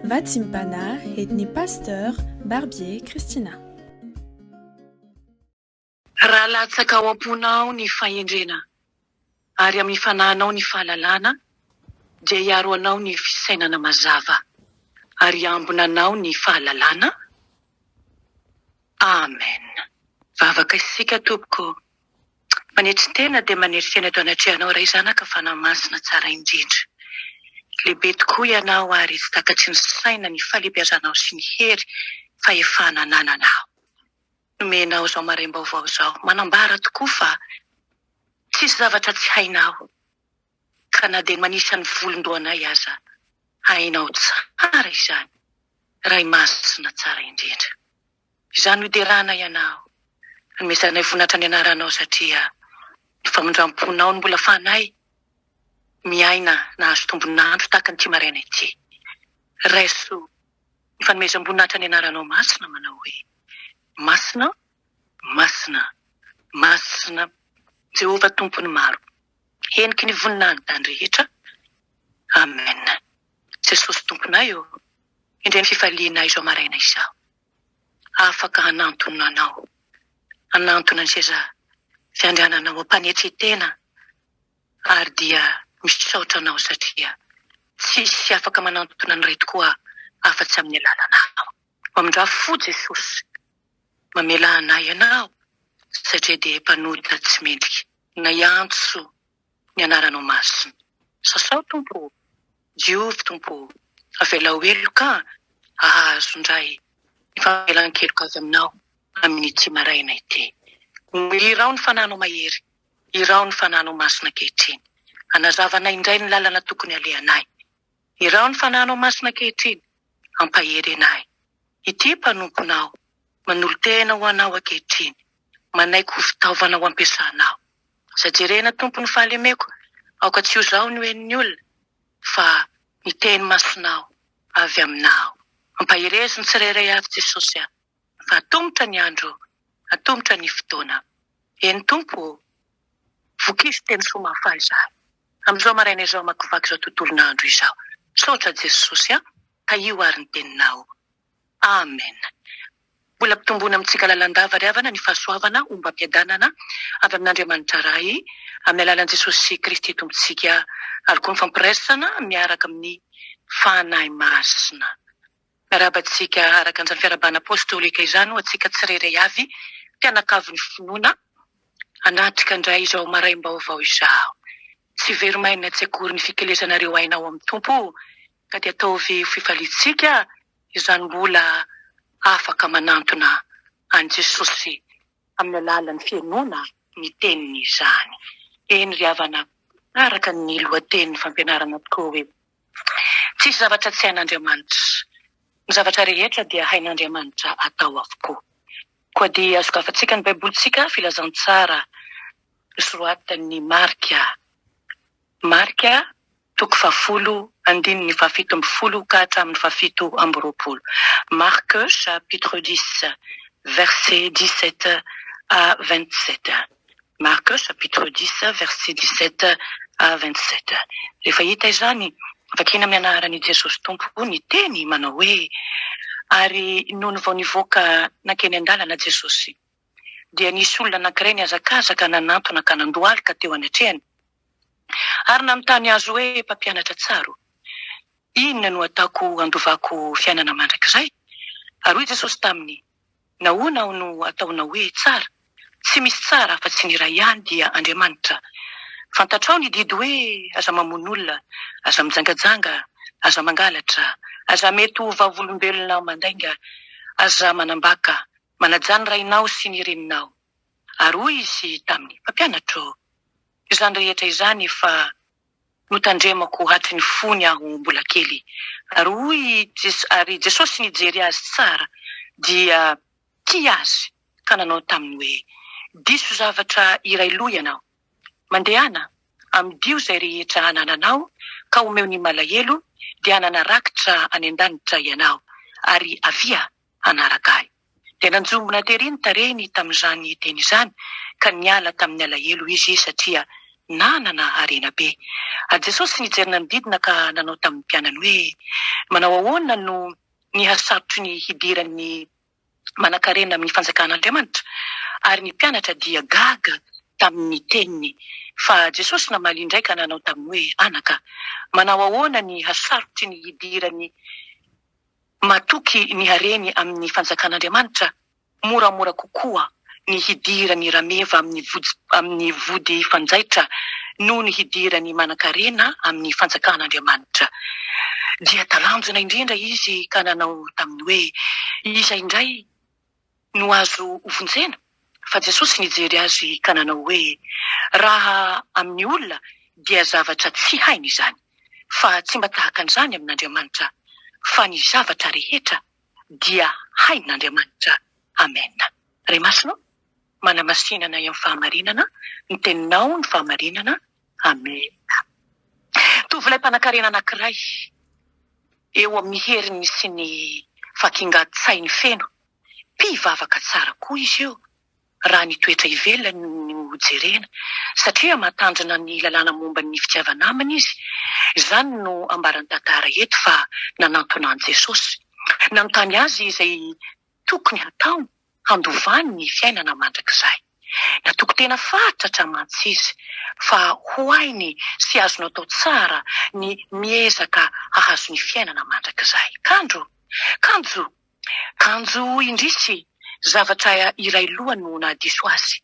Vatimpana etni pasteur Barbier Christina. Raha latsaka ao am-ponao ny fahendrena, ary amin'ny fananao ny fahalalana, dia hiaro anao ny fisainana mazava, ary ambona anao ny fahalalana. Amen. Vavaka isika Tompoko. Manetry tena dia manetry tena eto anatrehanao ray zanaka fanahy masina tsara indrindra. Lehibe tokoa ianao ary tsy takatry ny saina ny falebiazanao sy ny hery fahefana anananao. Nomenao zao maraim-baovao zao, manambara tokoa fa tsisy zavatra tsy hainao. Ka na dia manisy ny volondoanay aza, hainao tsara izany. Ray masina tsara indrindra. Izany hoderana ianao. Nomezanay vonatra ny anaranao satria ny famondram-ponao no mbola fanay miaina na azo tombonandro tahaka ny ty maraina ity. Raiso ny fanomezam-boninahitra ny anaranao masina manao hoe masina, masina, masina, Jehova tompony maro. Heniky ny voninahiny tany rehetra. Amen. Jesosy tomponay io, indray ny fifalianay izao maraina izao. Afaka hanantona anao. Hanantona ny seza fiandriananao ampanetry tena. Ary dia misaotra anao satria tsisy afaka manantona ny ray tokoa afa-tsy amin'ny alalanao. Mamindra fo Jesosy, mamela anay ianao satria dia mpanota tsy mendrika. Na iantso ny anaranao masina. Sasao Tompo, Diovy Tompo, avela elo ka ahazo indray ny famelan-keloka avy aminao amin'ny tsy maraina ity. Irao ny fananao mahery, irao ny fananao masina kehitriny. Anazavanay indray ny lalana tokony alehanay. Irao ny fananao masina kehitriny, ampahery anay. Ity mpanomponao, manolo tena ho anao ankehitriny, manaiko fitaovana ho ampiasanao. Sajerena Tompo ny fahalemeko, aoka tsy ho zao ny hoen'ny olona, fa ny teny masinao avy aminao. Ampaherezi ny tsirairay avy Jesosy aho, fa atombotra ny andro, atombotra ny fotoana. Eny Tompo, vokisy teny somafa izao. Amin'izao maraina izao makivaky izao tontolon'andro izao. Saotra Jesosy aho, ka io ary ny teninao. Amen. Mbola mpitombona amintsika lalandava ry havana ny fahasoavana ombam-piadanana avy amin'Andriamanitra ray amin'ny alalan'i Jesosy Kristy tompontsika, ary koa ny fampiresana miaraka amin'ny fanahy masina. Miarabantsika araka an'izany fiarabana apostolika izany ho antsika tsirairay avy mpianakavy ny finoana anatrika indray izao maraim-baovao izao. Tsy veromaina tsy akory ny fikelezanareo ainao amin'ny Tompo, ka dia ataovy ho fifalitsika izany mbola afaka manantona an Jesosy amin'ny alalan'ny fianoana ny teniny izany. Eny ry havana, araka ny lohatenin'ny fampianarana tokoa hoe tsisy zavatra tsy hain'Andriamanitra. Ny zavatra rehetra dia hain'Andriamanitra atao avokoa. Koa dia azokafantsika ny baibolitsika filazantsara soratan'ny Marka toko 10:1-7 ka hatramin'ny 7:20. Marc chapitre 10 verset 17 à 27. Marc chapitre 10 verset 17 à 27. Rehefa hita izany, vakina amin'ny anaran'i Jesosy Tompo ny teny manao hoe, ary noho vao nivoaka nankeny an-dalana Jesosy, dia nisy olona anankiray niazakazaka nanantona ka nandohalika teo anatrehany. Ary nanontany azy hoe, mpampianatra tsaro, inona no ataoko andovako fiainana mandrakizay? Ary hoy Jesosy taminy, nahoana no ataonao hoe tsara? Tsy misy tsara fa tsy ny iray ihany dia Andriamanitra. Fantatrao ny didy hoe aza mamono olona, aza mijangajanga, aza mangalatra, aza mety ho vavolombelona mandainga, aza manambaka, manajany rainao sy ny reninao. Ary hoy izy taminy, mpampianatro, izany rehetra izany fa notandremako hatry ny fony aho mbola kely. Ary Jesosy nijery azy tsara dia tia azy, ka nanao taminy hoe, diso zavatra iray loha ianao. Mandehana, amidio zay rehetra anananao, ka omeo ny malahelo, dia ananarakitra any an-danitra ianao, ary avia anarakay. Dia nanjombona tery ny tarehiny tamin'izany teny izany, ka niala tamin'ny alahelo izy satria nanana harena be. Jesosy nijerina ny didina ka nanao tamin'ny mpianany hoe manao ahoana no nihasarotry ny hidiran'ny manan-karena amin'ny fanjakan'Andriamanitra, ary ny mpianatra dia gaga tamin'ny teniny. Fa Jesosy namaly indray ka nanao tamin'ny hoe anaka, manao ahoana ny hasarotry ny hidirany matoky ny hareny amin'ny fanjakan'Andriamanitra, moramora kokoa ny hidirany rameva amin'ny vody fanjaitra noho ny hidirany manan-karena amin'ny fanjakan'Andriamanitra. Dia talanjona indrindra izy ka nanao tamin'ny hoe iza indray no azo vonjena. Fa Jesosy nijery azy ka nanao hoe raha amin'ny olona dia zavatra tsy hainy izany, fa tsy mba tahaka an'izany amin'Andriamanitra, fa ny zavatra rehetra dia hain'Andriamanitra. Amen. Ray masonao, manamasinana eo amin'ny fahamarinana, ny teninao ny fahamarinana. Amen. Tovolahy mpanan-karena anankiray eo amin'ny heriny sy ny fakingan-tsainy feno, mpivavaka tsara koa izy io raha ny toetra ivelany no jerena, satria matanjana ny lalàna momba ny fitiavana aminy izy. Izany no ambarany tantara eto fa nanantona an' Jesosy, nanontany azy izay tokony hataony handovany ny fiainana mandrakizay. Natoko tena fatratra mantsy izy, fa ho ainy sy azonao atao tsara ny miezaka hahazo ny fiainana mandrakizay. Kanjo indrisy zavatra iray loha no nahadiso azy.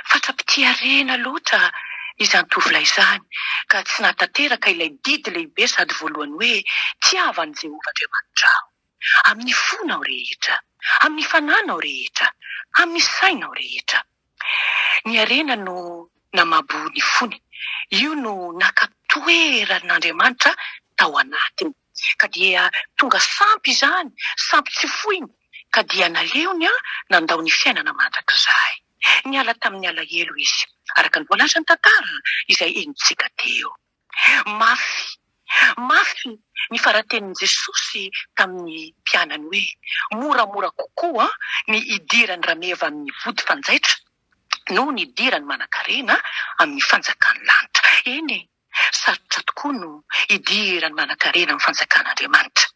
Fatra-pitiarena loatra izany tovolahy izany, ka tsy nahatanteraka ilay didy lehibe sady voalohany hoe tiavan'i Jehovah Andriamanitra aho, amin'ny fonao rehetra, amin'ny fananao rehetra, amin'ny sainao rehetra. Ny harena no namabo ny fony, io no nakatoeran'Andriamanitra tao anatiny, ka dia tonga sampy izany, sampy tsy foiny, ka dia naleony nandao ny fiainana mandrakizay. Niala tamin'ny alahelo izy, araka ny voalaza ny tantara izay enitsika teo. Mafy ny faratenin'i Jesosy tamin'ny mpianany hoe moramora kokoa ny idirany rameva amin'ny vody fanjaitra noho ny idirany manan-karena amin'ny fanjakan'ny lanitra. Eny, sarotra tokoa no idirany manan-karena amin'ny fanjakan'Andriamanitra.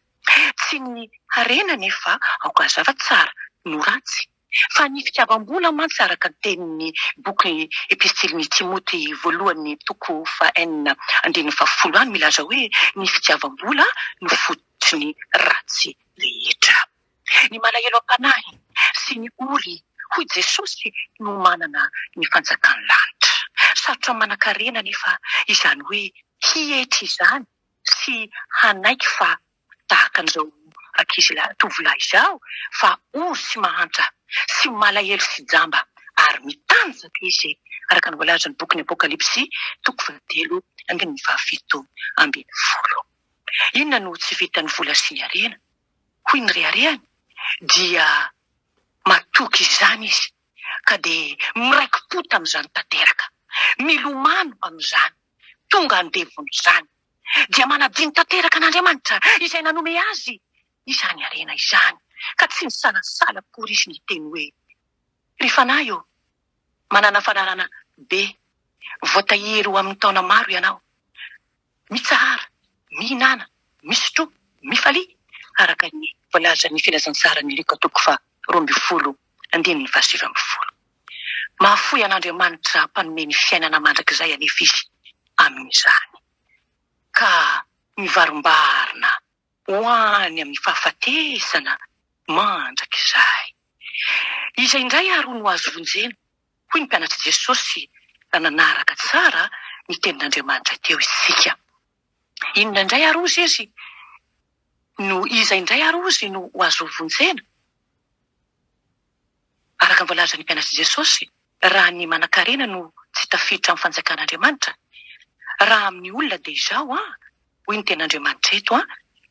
Tsy ny harena nefa aokazava tsara no ratsy, fa ny fitiavam-bola mantsy araka ny tenin'ny boky epistilin'ny Timoty voalohany toko 4:10 milaza hoe ny fitiavam-bola no fototsy ny ratsy rehetra. Ny malahelo am-panahy sy ny ory hoy Jesosy no manana ny fanjakan'ny lanitra. Sarotra manan-karena nefa izany hoe hietry izany sy hanaiky fa tahaka an'izao tovolahy izao, fa ory sy mahantra sy malahelo sy jamba ary mitanjaka izy, araka ny voalaza ny boky ny Apokalipsy toko 7:7-10. Inona no tsy vitan'ny vola sy ny harena? Hoy ny reharehany dia matoky izany izy, ka dia miraiki-po tamin'izany tanteraka, milomano amin'izany, tonga andevony izany, dia manadiny tanteraka an'Andriamanitra izay nanome azy izany harena izany, ka tsy misalasala akory izy ny teny hoe ry fanahy io, manana fanarana be, voatahiry ho amin'ny taona maro ianao, mitsahara, mihinana, misotro, mifalia, araka ny voalaza ny filazantsara ny Luka toko 12:7. Mahafoy an'Andriamanitra mpanome ny fiainana mandrakizay anefa izy amin'izany, ka mivarombarina ho any amin'ny fahafatesana mandrakizay. Izay indray ary no azo vonjena, hoy ny mpianatra Jesosy raha nanaraka tsara ny tenin'Andriamanitra teo isika. Inona indray ary ozy izy no iza indray ary ozy no azo vonjena? Araka ny voalazan'ny mpianatra Jesosy, raha ny manan-karena no tsy tafiditra amin'ny fanjakan'Andriamanitra, raha amin'ny olona dia izao hoy ny ten'Andriamanitra eto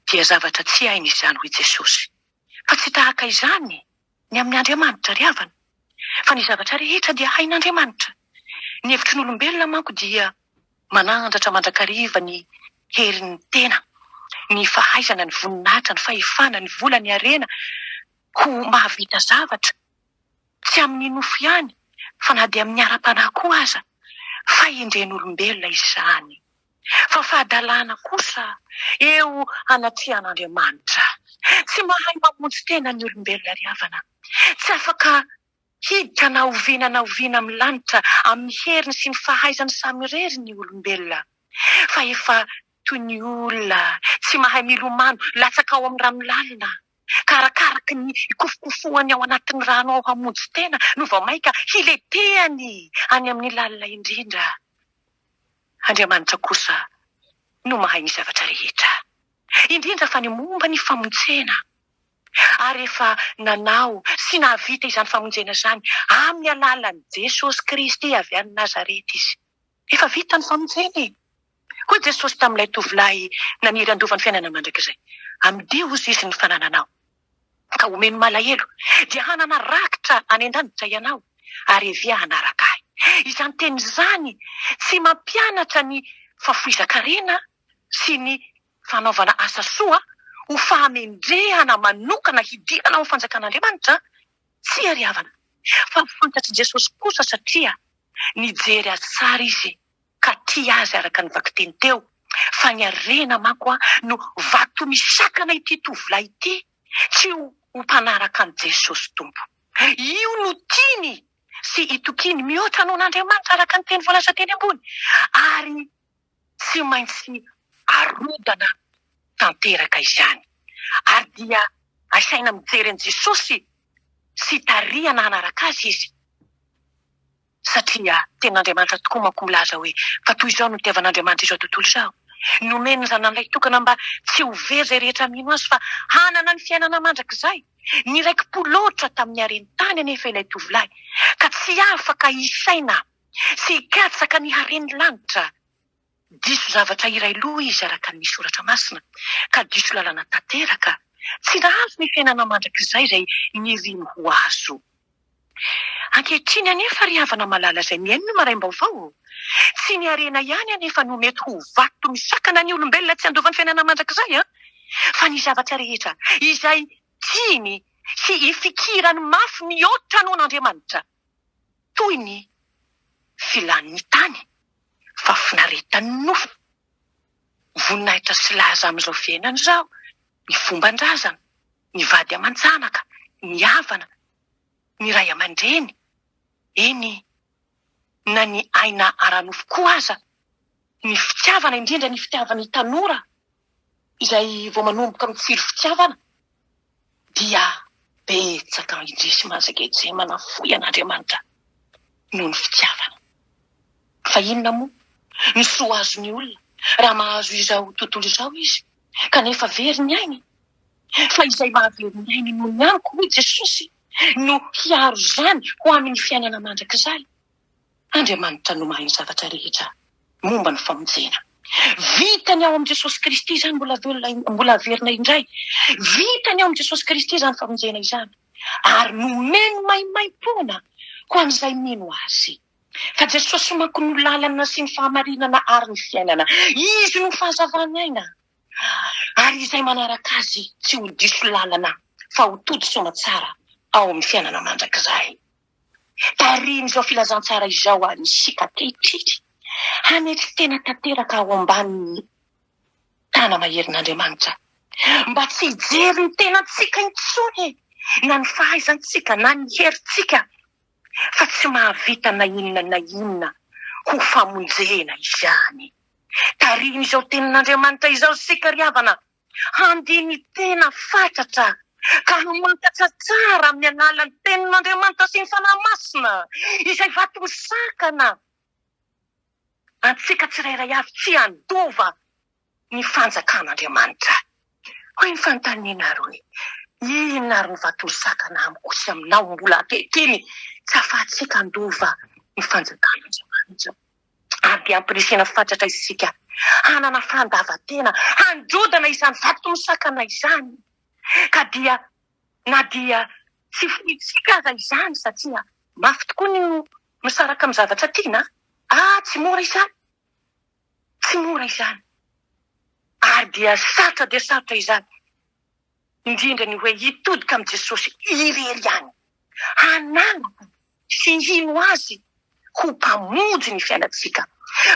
dia zavatra tsy hainy izany hoy Jesosy. Fa tsy tahaka izany ny amin'ny Andriamanitra ry havana, fa ny zavatra rehetra dia hain'Andriamanitra. Ny hevitry n'olombelona manko dia manandratra mandrakariva ny herin'ny tena, ny fahaizana, ny voninahitra, ny fahefana, ny vola, ny harena ho mahavita zavatra, tsy amin'ny nofo ihany fa na dia amin'ny ara-panahy koa aza. fa indren'olombelona izany. Fa fahadalàna kosa eo anatrihan'Andriamanitra. Tsy mahay mamonjy tena ny olombelona ry havana. Tsy afaka hiditra na oviana amin'ny lanitra amin'ny heriny sy ny fahaizany samy irery ny olombelona. Fa efa toy ny olona tsy mahay milomano latsaka ao amin'ny ranolalina. Karakaraky ny ikofokofohany ao anatin'ny rano ao hamonjy tena no vao maika hiletehany any amin'ny lalina indrindra. Andriamanitra kosa no mahay ny zavatra rehetra, indrindra fa ny momba ny famonjena. Ary efa nanao sy nahavita izany famonjena izany amin'ny alalan'i Jesosy Kristy avy any Nazareta izy. Efa vita ny famonjena. Hoy Jesosy tamin'ilay tovolahy naniry andovany fiainana mandrakizay, amidio ozy izy ny fanananao ka omeno malahelo dia hanana rakitra any an-danitra ianao ary evia hanaraka ahy. Izany teny izany tsy mampianatra ny fafoizan-karena sy ny fanaovana asa soa ho fahamendrehana manokana hidirana ho fanjakan'Andriamanitra. Tsy ry havana, fa fantatry Jesosy kosa satria nijery azy tsara izy ka tia azy araka ny vakiteny teo. Fa ny arena manko no vato misakana ity tovolahy ity, tsy ho mpanaraka an' Jesosy Tompo. Io no tiany sy itokiny mihoatra noho n'Andriamanitra araka ny teny voalaza teny ambony, ary tsy maintsy arodana tanteraka izany. Ary dia asaina mijery an' Jesosy sy tarihana hanaraka azy izy. Satria ten'Andriamanitra tokoa manko milaza hoe fa toy izao no itiavan'Andriamanitra izao tontolo izao. Nomeny ny zanan'ilay tokana mba tsy ho very izay rehetra mino azy fa hanana ny fiainana mandrakizay. Niraiki-po loatra tamin'ny hareni-tany anefa ilay tovolahy, ka tsy afaka isaina sy hikatsaka ny haren'ny lanitra. Diso zavatra iray loha izy araka ny soratra masina, ka diso lalana tanteraka. Tsy nahazo ny fiainana mandrakizay izay niriny ho azo. Ankehitriny anefa ry havana malala izay miaino no maraim-baovao. Tsy ny harena ihany anefa no mety ho vato misakana ny olombelona tsy andovan'ny fiainana mandrakizay, fa ny zavatra rehetra izay tiany sy ifikirany mafy mihoatra noho n'Andriamanitra, toy ny filan'ny tany, fafinaretan'ny nofo, voninahitra sy laza amin'izao fiainana izao, ny fomban-drazana, ny vady aman-janaka, ny havana, ny ray aman-dreny, eny na ny aina ara-nofo koa aza, ny fitiavana, indrindra ny fitiavana ny tanora izay vao manomboka mitsiro fitiavana, dia betsaka indrisy manjaketsy manafoy an'Andriamanitra noho ny fitiavana. Fa inona moa ny soa azony olona raha mahazo izao tontolo izao izy kanefa very ny ainy? Fa izay mahavery ny ainy no mianko hoy Jesosy no hiaro izany ho amin'ny fiainana mandrakizay. Andriamanitra no mahay ny zavatra rehetra momba ny famonjena. Vitany ao amin'i Jesosy Kristy izany mbola verina indray. Vitany ao amin'i Jesosy Kristy izany famonjena izany. Ary nomeny maimaimpona ho an'izay mino azy. Fa Jesosy manko no lalana sy ny fahamarinana ary ny fiainana. Izy no fahazavany aina. Ary izay manaraka azy tsy ho diso lalana fa ho tody soa tsara ao amin'ny fiainana mandrakizay. Tariny izao filazantsara izao any sika kehitriny hanetry tena tanteraka ao ambanin'ny tana maherin'Andriamanitra, mba tsy hijery ny tenantsika intsony na ny fahaizantsika na ny herintsika, fa tsy mahavita na inona ho famonjena izany. Tariny izao tenin'Andriamanitra izao sika ry havana, handiny tena fantatra ka hamantatra tsara amin'ny alalan'ny tenin'Andriamanitra sy ny fanahy masina izay vato misakana. Antsika tsirairay avy tsy handova ny fanjakan'Andriamanitra. Hoy ny fanontaniana hoe inona ary ny vato misakana amiko sy aminao mbola ankehitriny tsy ahafahantsika handova ny fanjakan'Andriamanitra. Ary ampirisena fantatra isika hanana fandavan-tena handrodana izany vato misakana izany. Ka dia na dia tsy foitsika aza izany satria mafy tokoa ny misaraka amin'ny zavatra tiana. Tsy mora izany. Tsy mora izany. Ary dia sarotra izany. Indrindra ny hoe hitodika amin'ny Jesosy irery ihany. Hananaka sy hino azy ho mpamonjy ny fiainantsika.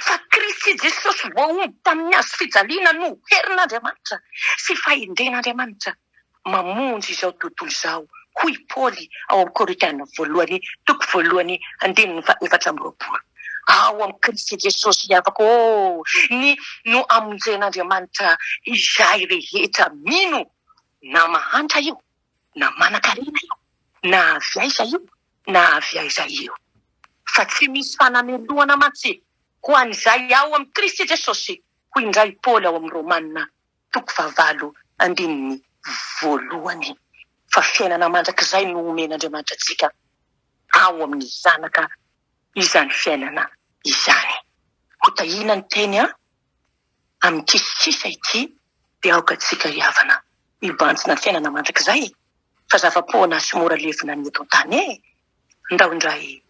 Fa Kristy Jesosy voaomby tamin'ny hazo fijaliana no herin'Andriamanitra sy fahendren'Andriamanitra mamonjy izao tontolo izao. Hoy Paoly ao amin'ny Korintana voalohany, toko voalohany, andininy 4:20. Ao amin'ny Kristy Jesosy afaka no amonjen'Andriamanitra izay rehetra mino, na mahantra io, na manan-karena io, na avy aiza io, na avy aiza io. Fa tsy misy fanameloana mantsy ho an'izay ao amin'ny Kristy Jesosy. Hoy indray Paoly ao amin'ny Romanina toko 8 andininy 1. Fa fiainana mandrakizay no omen'Andriamanitra antsika ao amin'ny zanaka izany fiainana izany. Ho tahina ny teny amin'ity sisa ity dia aoka antsika hiavana hibanjina ny fiainana mandrakizay. Fa zava-poana sy mora levina ny eto an-tany ndao indray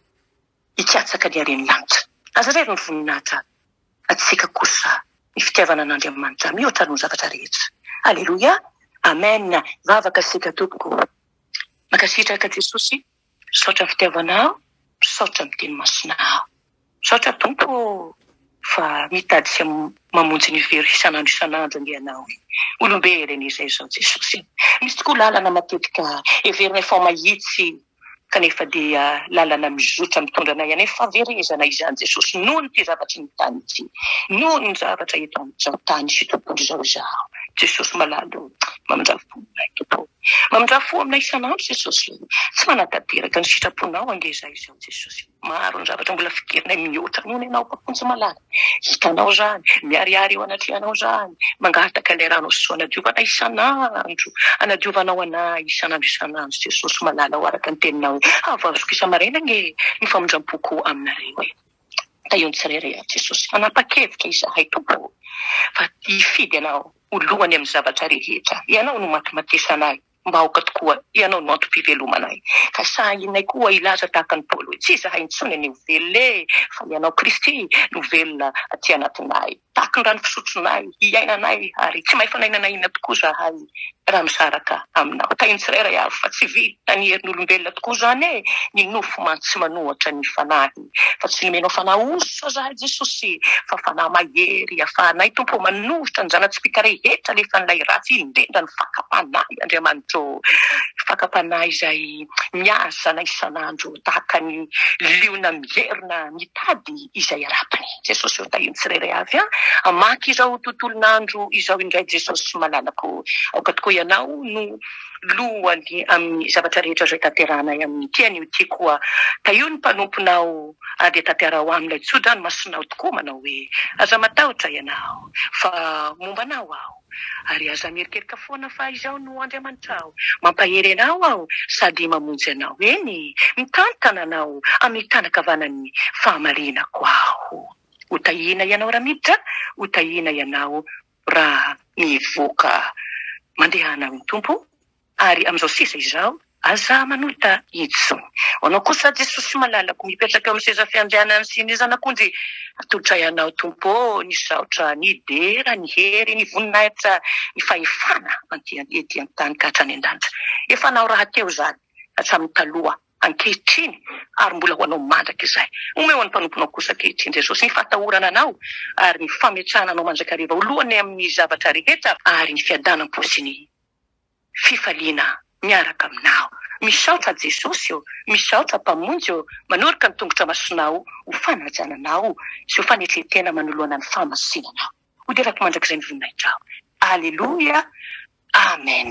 hikatsaka ny hareny lanitra. Aza rery ny voninahitra atsika kosa ny fitiavana an'Andriamanitra mihoatra noho zavatra rehetra. Aleluia. Amen. Vavaka sika tompoko. Makasitraka Jesosy, misaotra ny fitiavanao, misaotra ny teny masinao. Misaotra tompo fa mitady sy mamonjy ny very isanandro ny ianao. Olombelona izay zao Jesosy. Misy tokoa lalana matetika everina efa mahitsy kanefa dia lalana mizotra mitondra anay anefa fahaverezana izany Jesosy. Noho ny ty zavatra ny tany ity, noho ny zavatra eto amin'izao tany sy tontolo izao izao. Jesosy malalo mamindrafo aminay tompo. Mamindrafo aminay isanandro Jesosy. Tsy manatateraka ny sitraponao angezay izao Jesosy. Maro ny zavatra mbola fikerinay mihoatra noho ny ianao mpapontsy malala. Hitanao zany, miariary eo anatrehanao zany, mangataka ilay rano soa anadiovana isanandro, anadiovanao anay isanandro Jesosy malala ho araka ny teninao. Avazoko isa-maraina ny famindram-poko aminareo. Taio ny tsirairay Jesosy. Anapa-kevitra izahay tompo. Fa hifidy ianao olohany amin'ny zavatra rehetra. Ianao no matimatesa anay. Mba aoka tokoa, ianao no antom-pivelomanay. Ka sahinay koa ilaza tahaka ny Paoly. Tsy izahay intsony ny velona, fa ianao Kristy no velona aty anatinay. Tahaka ny rano fisotronay, hiainanay ary tsy mahay fanainanay ina tokoa zahay raha misaraka aminao. Tainy tsirairay avy fa tsy vita ny herin'olombelona tokoa zany ny nofo mantsy manohatra ny fanahy. Fa tsy nomenao fanahy oso zahay Jesosy, fa fanahy mahery ahafahanay tompo manohitra ny zana-tsipika rehetra lefa nilay ratsy indrindra ny fakapanahy Andriamanitra. Fakapanahy izay miasa na isanandro tahaka ny liona mierina mitady izay arapany. Jesosy eo tahiny tsirairay avy amaky izao tontolon'andro izao indray Jesosy malalako. Aoka tokoa ianao no lohany amin'ny zavatra rehetra izay tanteranay amin'ny tiany ity koa. Ka io ny mpanomponao ade tanterao aminay tsotra ny masinao tokoa manao hoe aza matahotra ianao fa mombanao aho. Ary aza mierikerika foana fa izao no Andriamanitra ao mampahery anao aho sady mamonjy anao eny mitantana anao amin'ny tanakavanany fahamarinako aho. Utahina ianao raha miditra, utahina ianao raha mivoaka mandehana amin'ny tompo. Ary amin'izao sisa izao aza manota itsony. Anao kosa Jesosy malalako mipetraka amin'ny seza fiandrianana sy ny zanak'ondry. Atolotra ianao tompo ny saotra, ny dera, ny hery, ny voninahitra, ny fahefana ety amin'ny tany ka hatrany an-danitra. Efa anao raha teo zany hatramin'ny taloha ankehitriny ary mbola ho anao mandraka izay. Omeo ny mpanomponao kosa ankehitriny Jesosy ny fatahorana anao ary ny fametrahana anao mandrakariva olohany amin'ny zavatra rehetra ary ny fiadanam-po sy ny fifaliana miaraka aminao. Misaotra Jesosy eo, misaotra mpamonjy eo, manorika ny tongotra masonao ho fanajananao sy ho fanetretena manoloana ny famasinanao. Ho derako mandrakizay ny voninahitra. Aleluia. Amen.